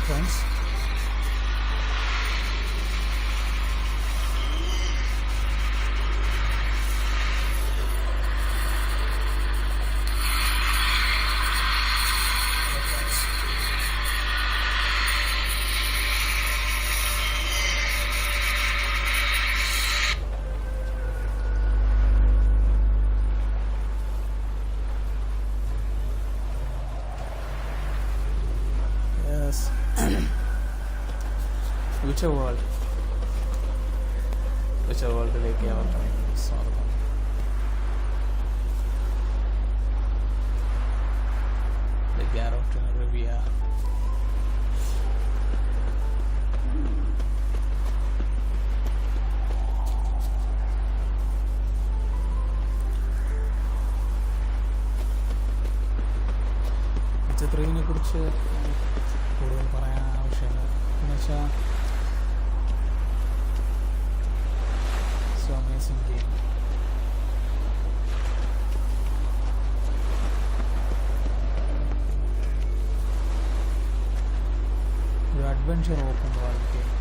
friends. Future world. Future world-ലേക്ക് അവർക്കും സ്വാഗതം. The Garrot Rivia. ചിത്രത്തിനെ കുറിച്ച് കൂടുതൽ പറയാൻ ആവശ്യമില്ല. എന്നുവെച്ചാൽ amazing game. Your adventure open world game.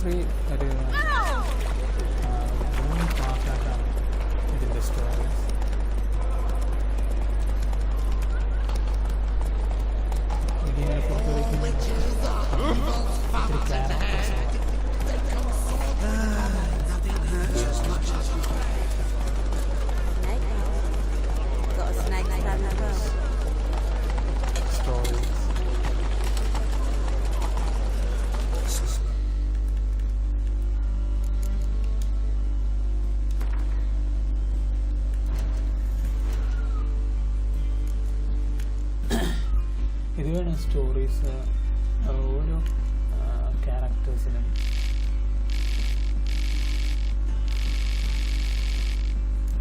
Three ഒരു 3 പാർട്ടായിട്ടാണ് ഇതിൻ്റെ സ്റ്റോറി. ഇതിനെ പുറത്തുവയ്ക്കുന്ന സ്റ്റോറി. ഇതുവേണം സ്റ്റോറീസ് ഓരോ ക്യാരക്ടേഴ്സിനും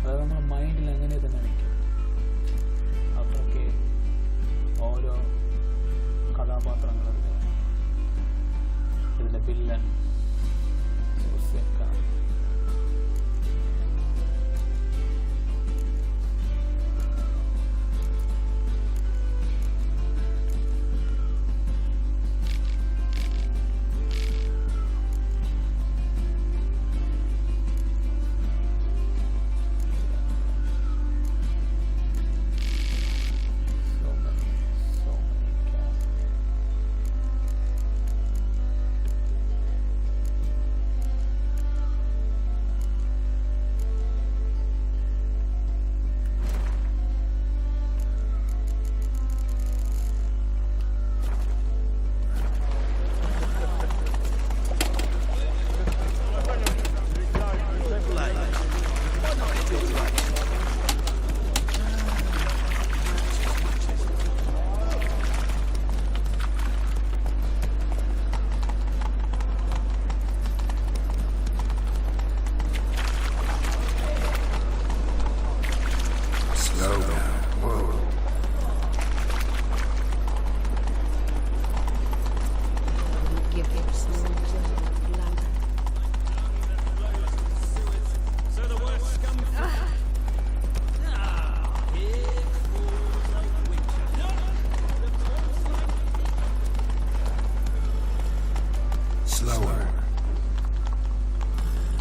അത് നമ്മുടെ മൈൻഡിൽ അങ്ങനെ തന്നെ നിൽക്കും. അത്രയ്ക്ക് ഓരോ കഥാപാത്രങ്ങളുണ്ട്. ഇതിൻ്റെ villain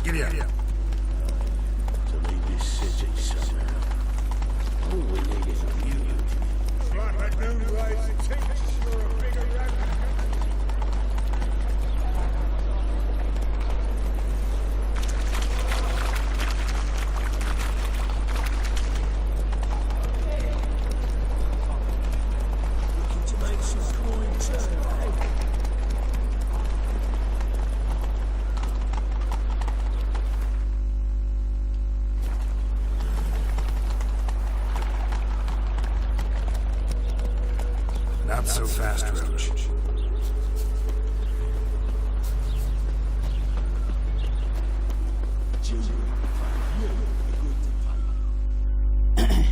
Giddy up. To leave this city somehow. All we need is a mule. Like a new race teaches for a bigger rat. Looking to make some coin turn, eh? Not so fast, Roach.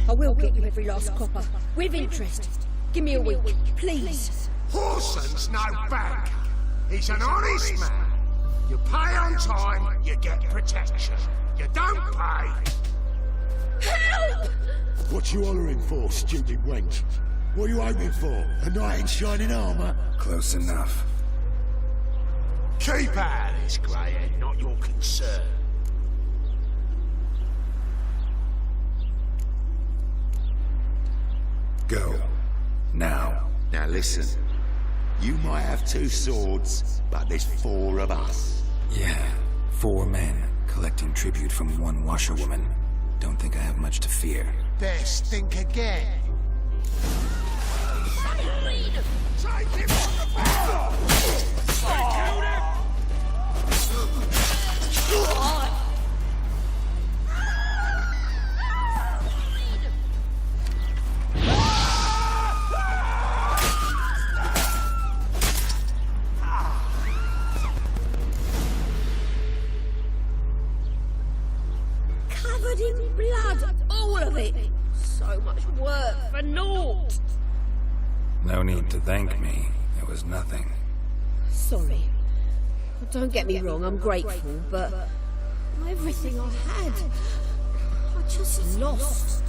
I will get you every last copper, with interest. Give me a week, please. Horson's no bank. He's an honest man. You pay on time, you get protection. You don't pay. Help! What you hollering for, stupid wench? What are you hoping for? A knight in shining armour? Close enough. Keep out of this, Greyhead, not your concern. Go. Now. Now listen. You might have 2 swords, but there's 4 of us. Yeah, 4 men collecting tribute from 1 washerwoman. Don't think I have much to fear. Best think again. Take him on the floor! Covered in blood, all of it. So much work for naught. No need to thank me. It was nothing. Sorry. Don't get me wrong, I'm grateful, but everything I had, I just lost.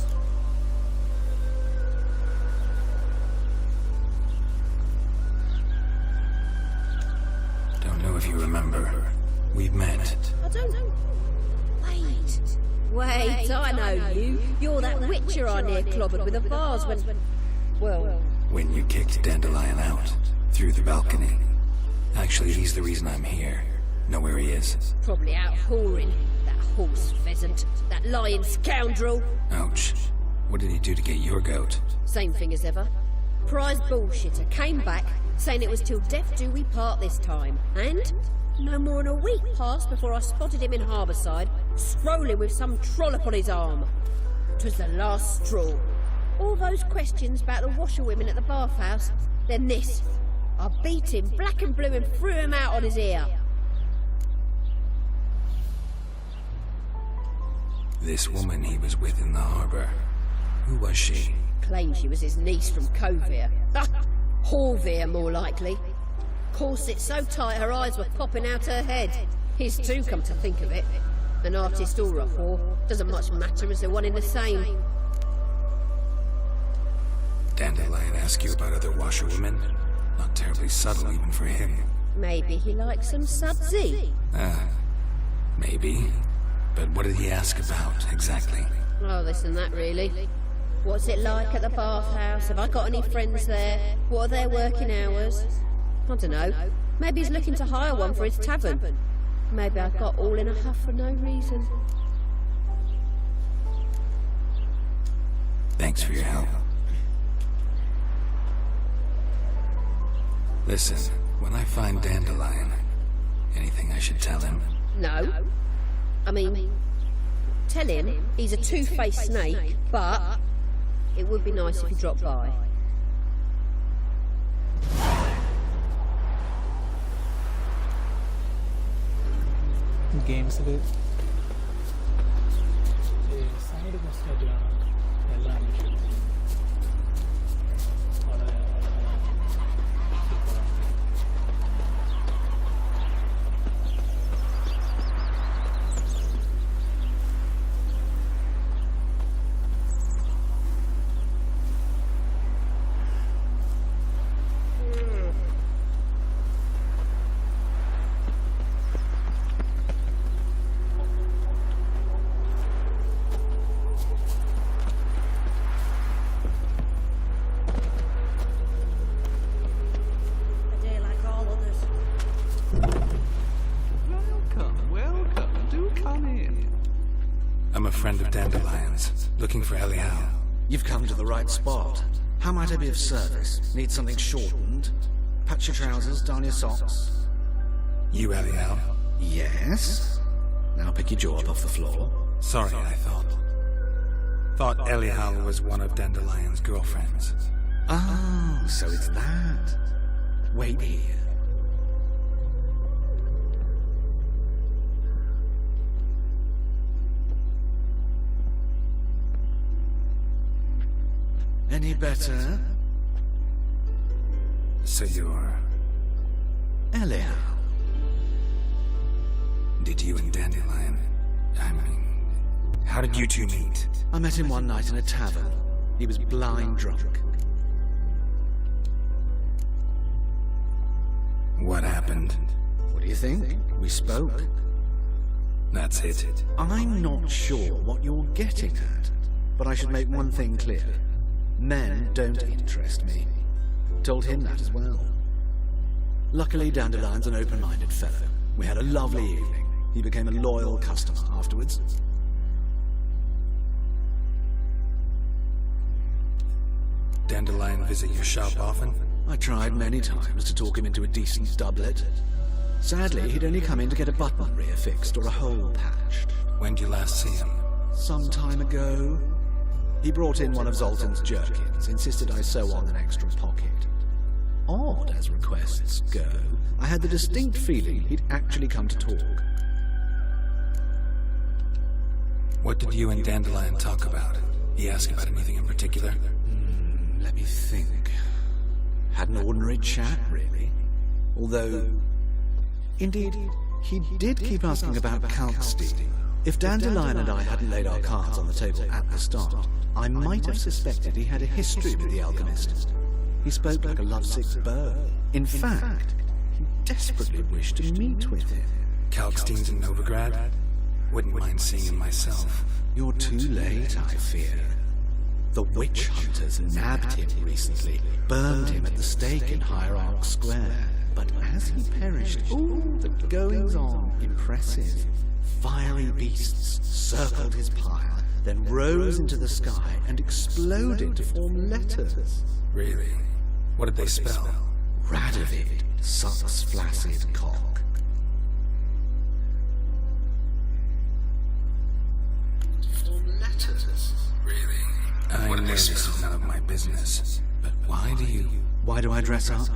Don't know if you remember. We've met. I don't know. Wait, I know you. You're that witcher I near clobbered with a vase When you kicked Dandelion out. Through the balcony. Actually, he's the reason I'm here. Know where he is. probably out whoring. That horse pheasant. That lying scoundrel. Ouch. What did he do to get your goat? Same thing as ever. Prize bullshitter came back, saying it was till death do we part this time. And no more than a week passed before I spotted him in Harbourside, strolling with some trollop on his arm. 'Twas the last straw. All those questions about the washerwomen at the bathhouse, then this. I beat him black and blue and threw him out on his ear. This woman he was with in the harbour. Who was she? Claimed she was his niece from Covere. Horvere, more likely. Corset so tight her eyes were popping out her head. His too, come to think of it. An artist or a whore. Doesn't much matter as they're one in the same. Dandelion ask you about other washerwomen? Not terribly subtle even for him. Maybe he likes some sudsy. Maybe. But what did he ask about, exactly? Oh, this and that, really. What's it like at the bathhouse? Have I got any friends there? What are their working hours? I don't know. Maybe he's looking to hire one for his tavern. Maybe I got all in a huff for no reason. Thanks for your help. Listen, when I find Dandelion, anything I should tell him? No. I mean, tell him he's a two-faced snake, but it would be nice if he dropped by. ഗെയിംസിൽ side ക്വസ്റ്റായിട്ടാണ് എല്ലാ മിഷനും വളരെ സൂപ്പറാണ്. I'm a friend of Dandelion's, looking for Elial. You've come to the right spot. How might I be of service? Need something shortened? Patch your trousers, darn your socks. You Elial? Yes? Now pick your jaw up off the floor. Sorry, I thought Elial was one of Dandelion's girlfriends. Oh, so it's that. Wait here. Any better? So you're... Elial. Did you and Dandelion... I mean... How did you two meet? I met him one night in a tavern. He was blind drunk. What happened? What do you think? We spoke. That's it. I'm not sure what you're getting at, but I should make one thing clear. Men don't interest me. Told him that as well. Luckily, Dandelion's an open-minded fellow. We had a lovely evening. He became a loyal customer afterwards. Dandelion visit your shop often? I tried many times to talk him into a decent doublet. Sadly, he'd only come in to get a button rear fixed or a hole patched. When'd you last see him? Some time ago. He brought in one of Zoltan's jerkins, insisted I sew on an extra pocket. Odd as requests go, I had the distinct feeling he'd actually come to talk. What did you and Dandelion talk about? He asked about anything in particular? Let me think. Had an ordinary chat, really. Although, indeed, he did keep asking about Kalkstein. If Dandelion and I hadn't laid our cards on the table at the start, I might have suspected he had a history with the alchemist. He spoke like a lovesick bird. In fact, he desperately wished to meet with him. Kalkstein's in Novigrad? Wouldn't mind seeing him myself. You're too late, I fear. The witch hunters nabbed him recently, burned him at the stake in Hierarch Square. But as he perished, the goings-on impressive. Fiery beasts circled his pyre, then rose into the sky and exploded to form letters. Really? What did they spell? Radovid sucks flaccid cock. Form letters. Really? I know this is none of my business, but why do I dress up?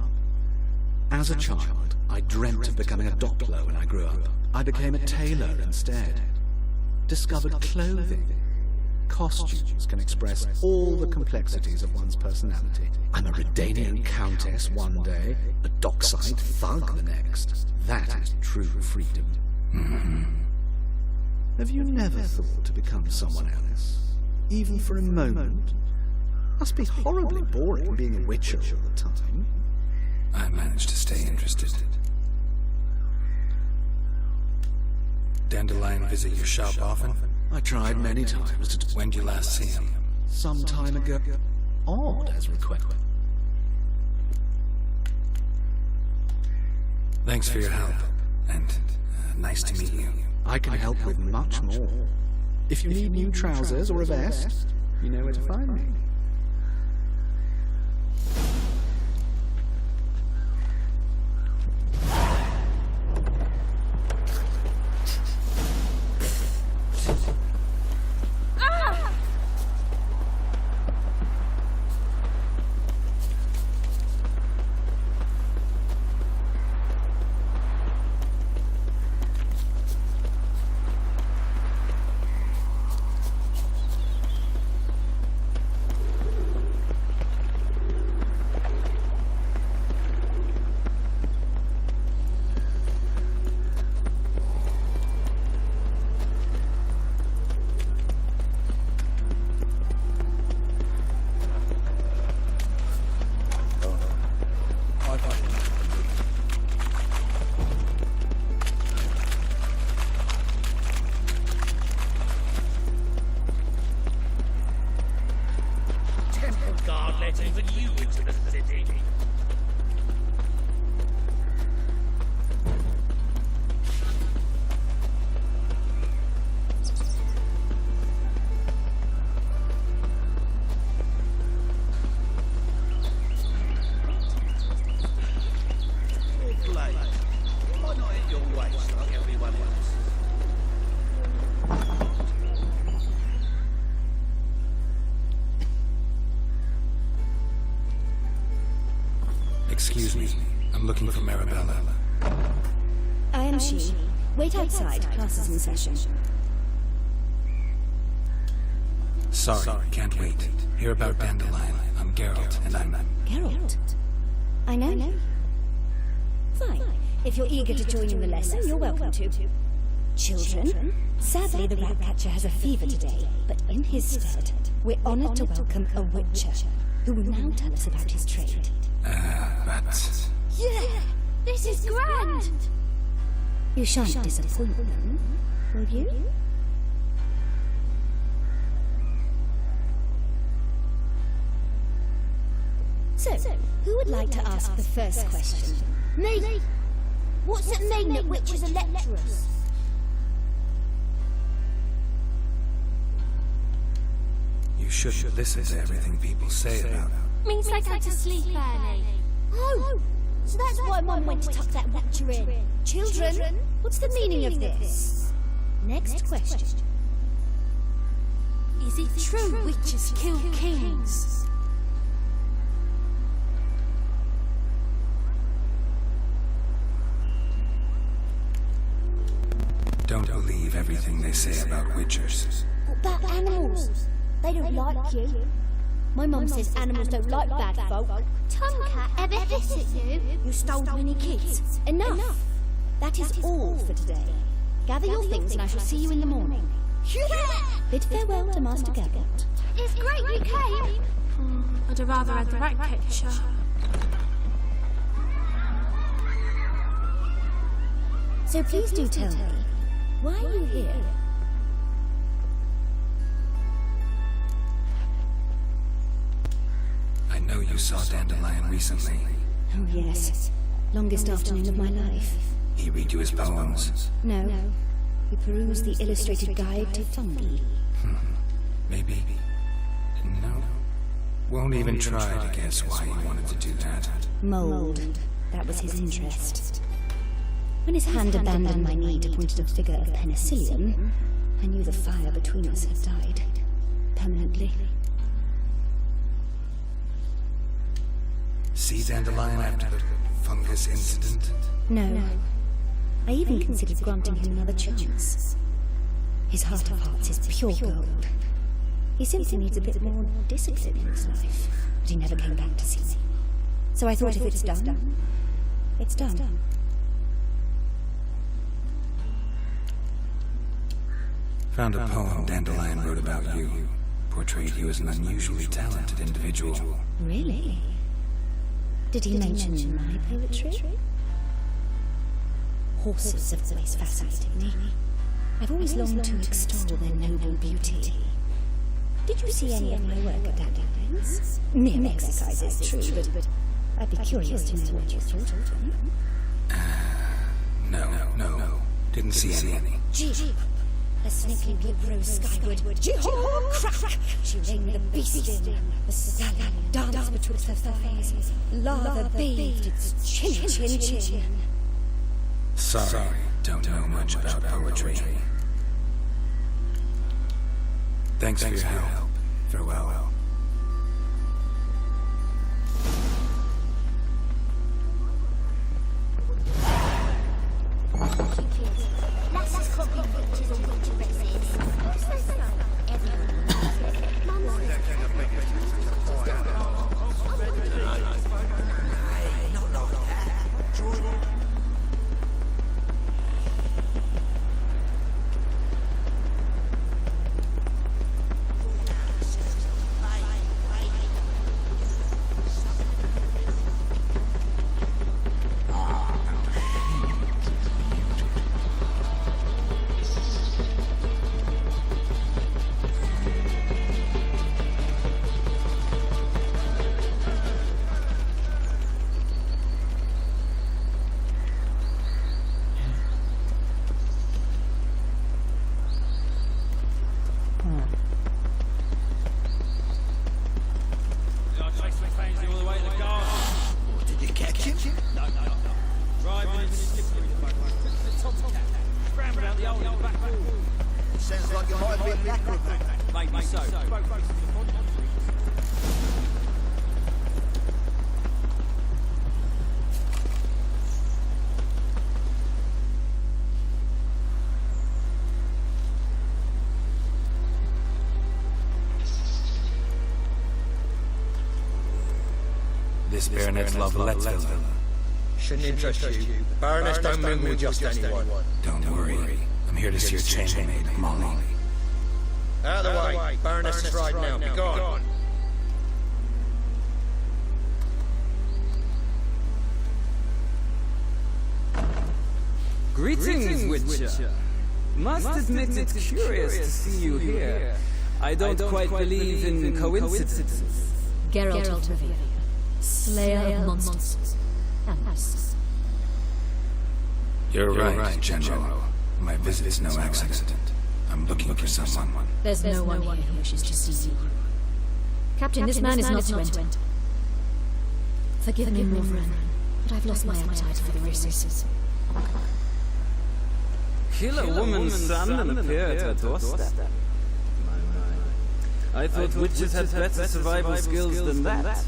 As a child, I dreamt of becoming a doppler when I grew up. I became a tailor instead. Discovered clothing. Costumes can express all the complexities of one's personality. I'm a Redanian countess one day, a dockside thug the next. That is true freedom. Have you never thought to become someone else? Even for a moment? Must be horribly boring being a witcher all the time. I managed to stay interested. Dandelion visit your shop often? I tried many times to... When'd you last see him? Some time ago. Odd as request. Thanks for your help, and nice to meet you. I can help with much more. If you need new trousers or a vest, you know where to find me. let even you into the city. Excuse me. I'm looking for Marabella. I am she. Wait outside. Class is in session. Sorry, can't wait. Hear about Dandelion. I'm Geralt, and I'm... Geralt? I know you. Fine. If you're eager to join in the lesson, you're welcome to. Children, sadly the Ratcatcher has a fever today, but in his stead, we're honoured to welcome a Witcher, who will now tell us about his trade. But... Yeah! This is grand! You shan't disappoint them, will you? So, who would like to ask the first question? Me! What's it mean that witches are lecturers? You shouldn't listen to everything people say about them. Means they go to sleep early. Oh! So that's why Mum went to tuck that witcher in. Children, what's the meaning of this? Next question. Is it true witches kill kings? Don't believe everything they say about witchers. What about animals? They don't like you. My mum says animals don't like bad folk. Tomcat ever hiss at you? You stole many kids. Enough! That is all for today. Gather your things and I shall see you in the morning. Bid farewell to Master Geralt. It's great you came. I'd have rather had the Ratcatcher. So please do tell me, why are you here? I know you saw Dandelion recently. Oh yes, longest afternoon of my life. He read you his poems. No, he perused the illustrated guide to fungi. Maybe... No. Won't even try to guess why he wanted to do that. Mold, that was his interest. When his hand abandoned my knee to point at a figure of penicillium, I knew the fire between us had died. Permanently. See Dandelion after the fungus incident? No. I even considered granting him another chance. His heart of hearts is pure gold. He simply needs a bit more discipline in his life, but he never came back to see me. So I thought if it's done, it's done. Found a poem Dandelion wrote about you. Portrayed you as an unusually talented individual. Really? Did he mention my poetry? Horses have always fascinated me. I've always longed to extol their noble beauty. Did you see any of my work at Dandelion's? Mere exercise is true, but I'd be curious to know what you thought of them. No. Didn't see any. Gee, a snaky whip rose skyward. Jee-haw, crack! She reined the beast in. The stallion danced betwixt her thighs. Lava bathed its chin. Sorry, don't know much about poetry. Thanks for your help. Farewell. Lasses can't be witches or witcheresses. What's that sound? Everyone knows it. Mum says Sounds like you might have been an acrobat. Maybe so. this Baronet's Lavalette villa. Shouldn't interest you. Baroness don't mingle with just anyone. Don't worry. I'm here to see your chambermaid, Molly. Out of the way. Baroness is riding now. Be gone. Greetings, Witcher. Must admit it's curious to see you here. I don't quite believe in coincidences. Geralt of Rivia, slayer of monsters. And us. You're right, General. My visit is no accident. I'm looking for someone. There's no one here who wishes to see you. Captain, this man is not to enter. Forgive me, Morvran, but I've lost my appetite for the races. Kill a woman's son and appear at her doorstep. I thought witches had better survival skills than that.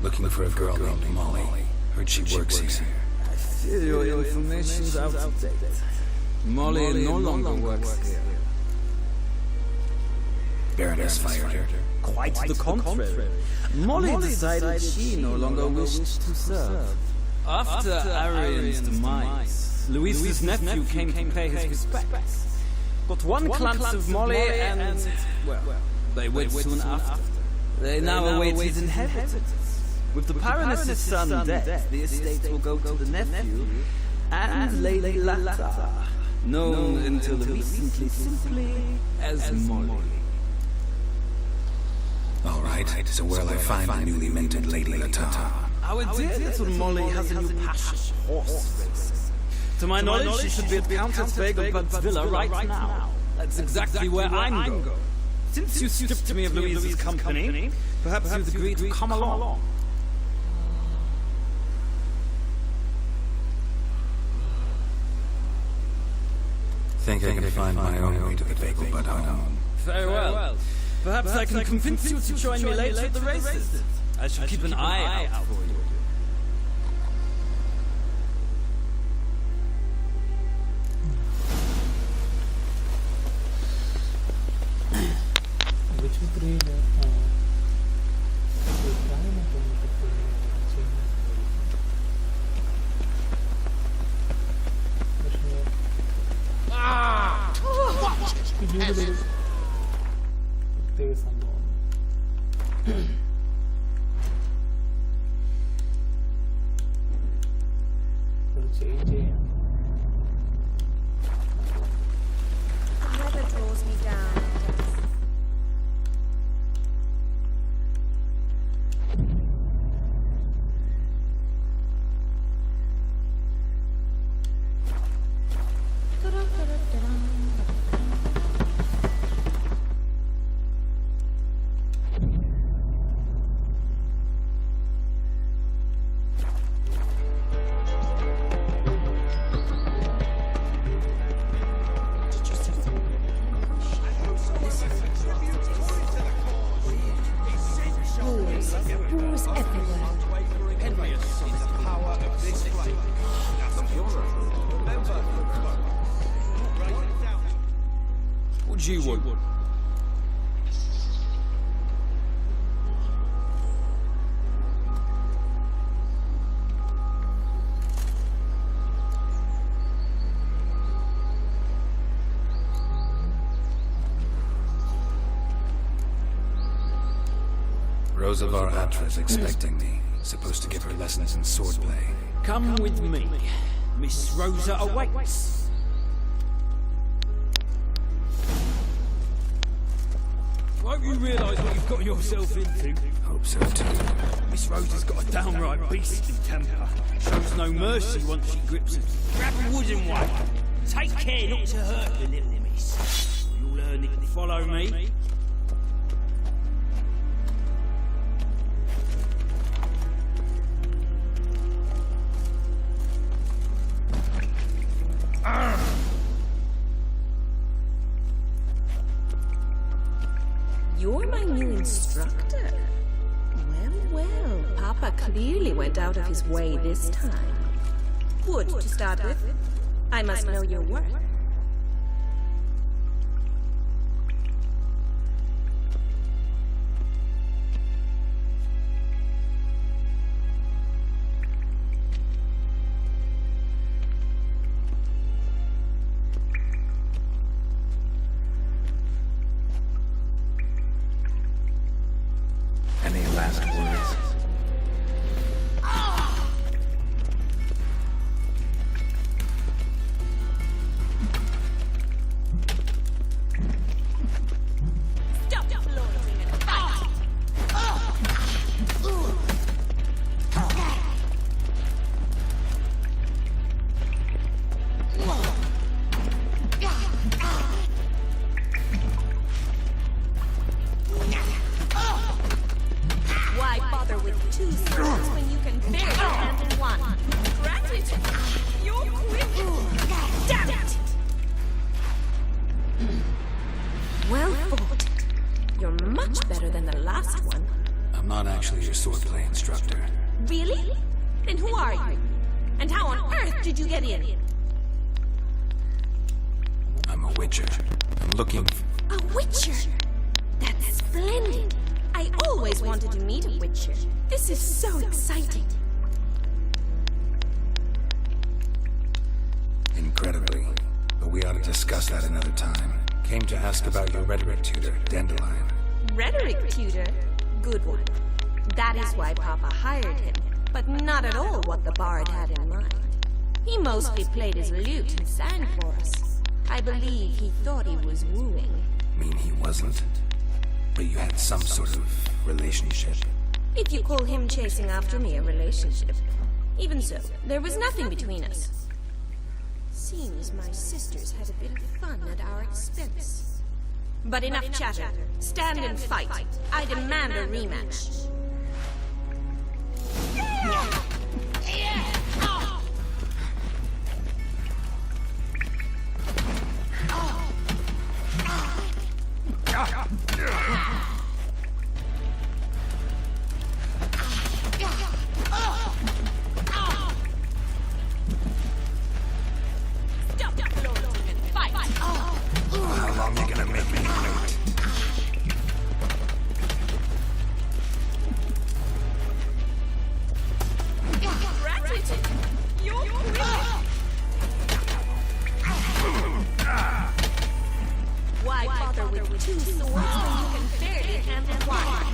Looking for a girl named Molly. Heard she works here. I fear your information's out of date. Molly no longer works here. Baroness fired her. Quite the contrary. Molly decided she no longer wished to serve. After Arian's demise, Louise's nephew came to pay his respects. Got one glance of Molly and, well, they wed soon after. They now await his inheritance. With the Baroness's son dead, the estate will go to the nephew and Lady Lata, known until recently simply as Molly. All right, so where'll I find the newly minted Lady Lata? Our dear little Molly has a new passion, horse racing. To my knowledge, she should be at Countess Vegelbud's villa right now. That's exactly where I'm going. Since you stripped me of Louise's company, perhaps you'd agree to come along. Think I can find my own way to the Vegelbud home. Very well. Perhaps I can convince you to join me later at the races. I shall keep an eye out for you. What do you want? Rosavar Atra's expecting me. Supposed to give her lessons in swordplay. Come with me. Miss Rosa awaits. Won't you realise what you've got yourself into? Hope so too. Miss Rosa's got a downright beastly temper. Shows no mercy once she grips it. Grab a wooden one. Take care not to hurt the little miss. You'll learn if you follow me. You're my new instructor. Well, Papa clearly went out of his way this time. Wood, to start with. I must know your worth. Well fought. You're much better than the last one. I'm not actually your swordplay instructor. Really? Then who are you? And how on earth did you get in? I'm a witcher. I'm looking for... A witcher? That's splendid. I always wanted to meet a witcher. This is so exciting. Incredibly. But we ought to discuss that another time. Came to ask about your rhetoric tutor, Dandelion. Rhetoric tutor? Good one. That is why Papa hired him, but not at all what the bard had in mind. He mostly played his lute and sang for us. I believe he thought he was wooing. Mean he wasn't? But you had some sort of relationship. If you call him chasing after me a relationship. Even so, there was nothing between us. Seems my sisters had a bit of fun at our expense. But enough chatter. Stand and fight. I demand a rematch. How long are you gonna make me wait? Why bother with two swords when you can barely handle one?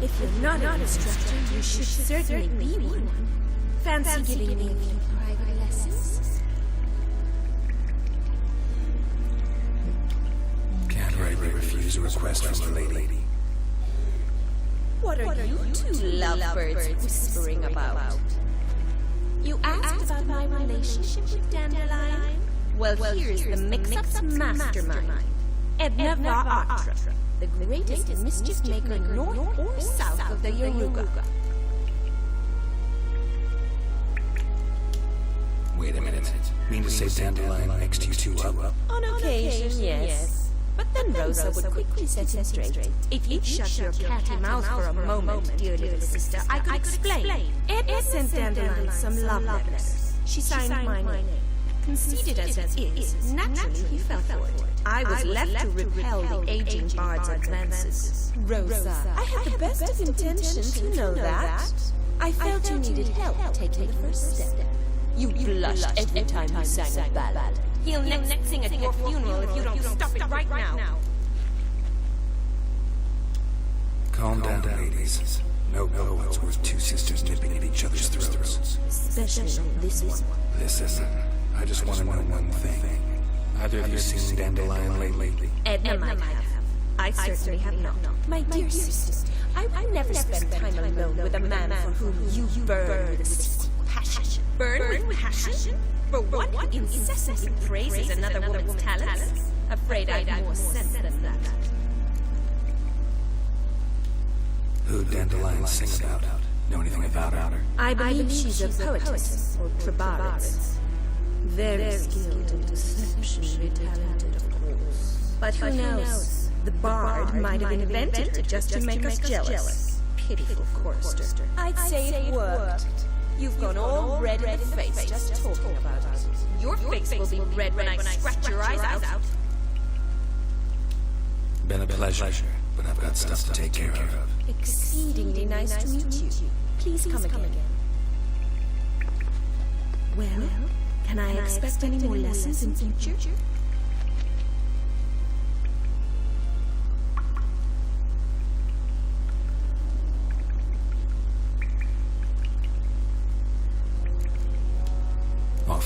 If you're not an instructor, you should certainly be one. Fancy giving me a few private lessons? Can't rightly refuse a request from a lady. What are you two lovebirds whispering about? You asked about my relationship with Dandelion? Well, here's the mix-up's mastermind. Edna Va'atra, the greatest mischief maker north or south of the Yoruga. Wait a minute. Mean to say Dandelion mixed you two up? On occasion, yes. But then Rosa would quickly set him straight. If you'd shut your catty mouth for a moment, dear little sister, I could explain. Edna sent Dandelion some love letters. She signed my name. Conceited as he is, naturally he fell for it. I was left to repel the aging bard's advances. Rosa, I had the best of intentions, you know that. I felt you needed help taking the first step. You blushed every time you sang a ballad. He'll next sing at your funeral if you don't stop it right now. Calm down, ladies. No poet's worth two sisters nipping at each other's throats. Especially this one. Listen, I just want to know one thing. Either of you seen Dandelion lately? Edna might have. I certainly have not. My dear sister, I would never spend time alone with a man for whom you burn with a secret passion. Burn with passion? For one who incessantly praises another woman's talents? Afraid I'd more sense than that. Who'd Dandelion sing about? Know anything about her? I believe she's a poetess, or trabarets. Very skilled in deception, talented, of course. But who knows? The bard might have invented it just to make us jealous. Pitiful chorister. I'd say it worked. You've gone all red in the face just talking about it. Your face will be red when I scratch your eyes out. Been a pleasure, but I've got stuff to take care of. Exceedingly nice to meet you. Please come again. Well, can I expect any more lessons in future?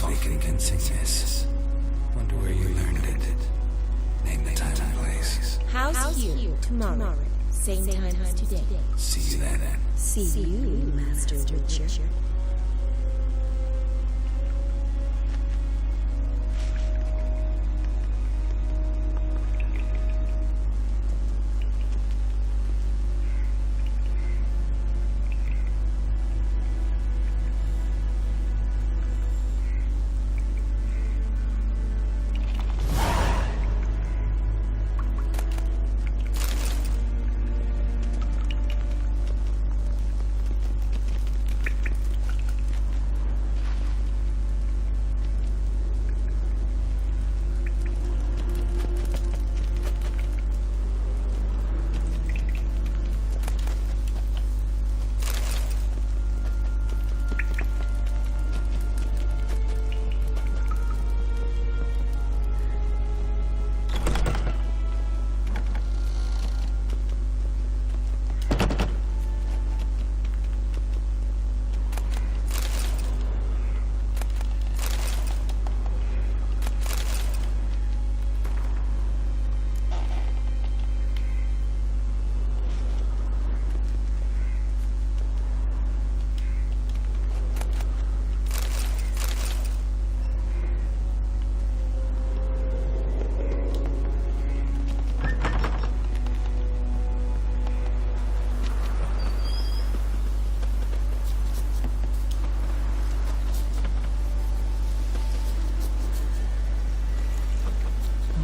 Awfully convincing, Wonder where you learned it. Name the time and place. How's you tomorrow? Same time as today. See you then. See you, Master Witcher.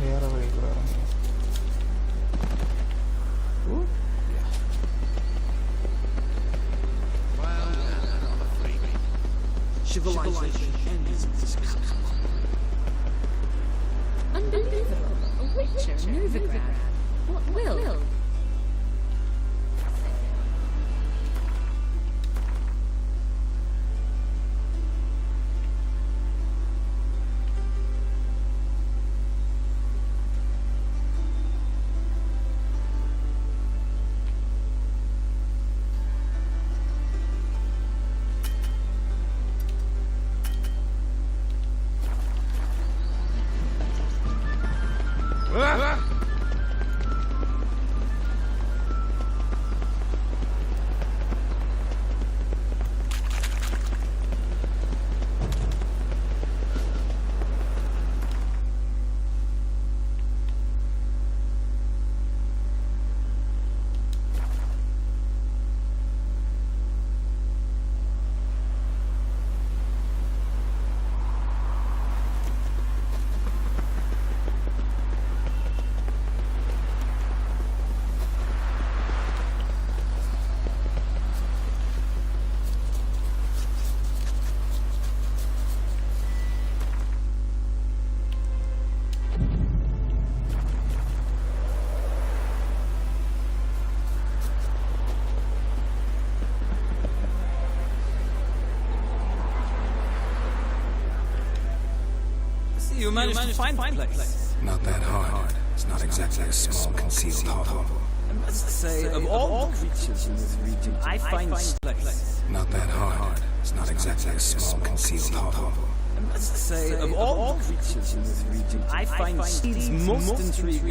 വേറെ വഴി കൂടെ ഇറങ്ങി. Unbelievable. A Witcher, Novigrad. What will? You managed to find the place. Not that hard. It's not exactly a small concealed hovel. I must say, of all the creatures in this region, I find this place. Not that hard. It's not exactly a small concealed hovel. I must say, of all the creatures in this region, I find these most intriguing.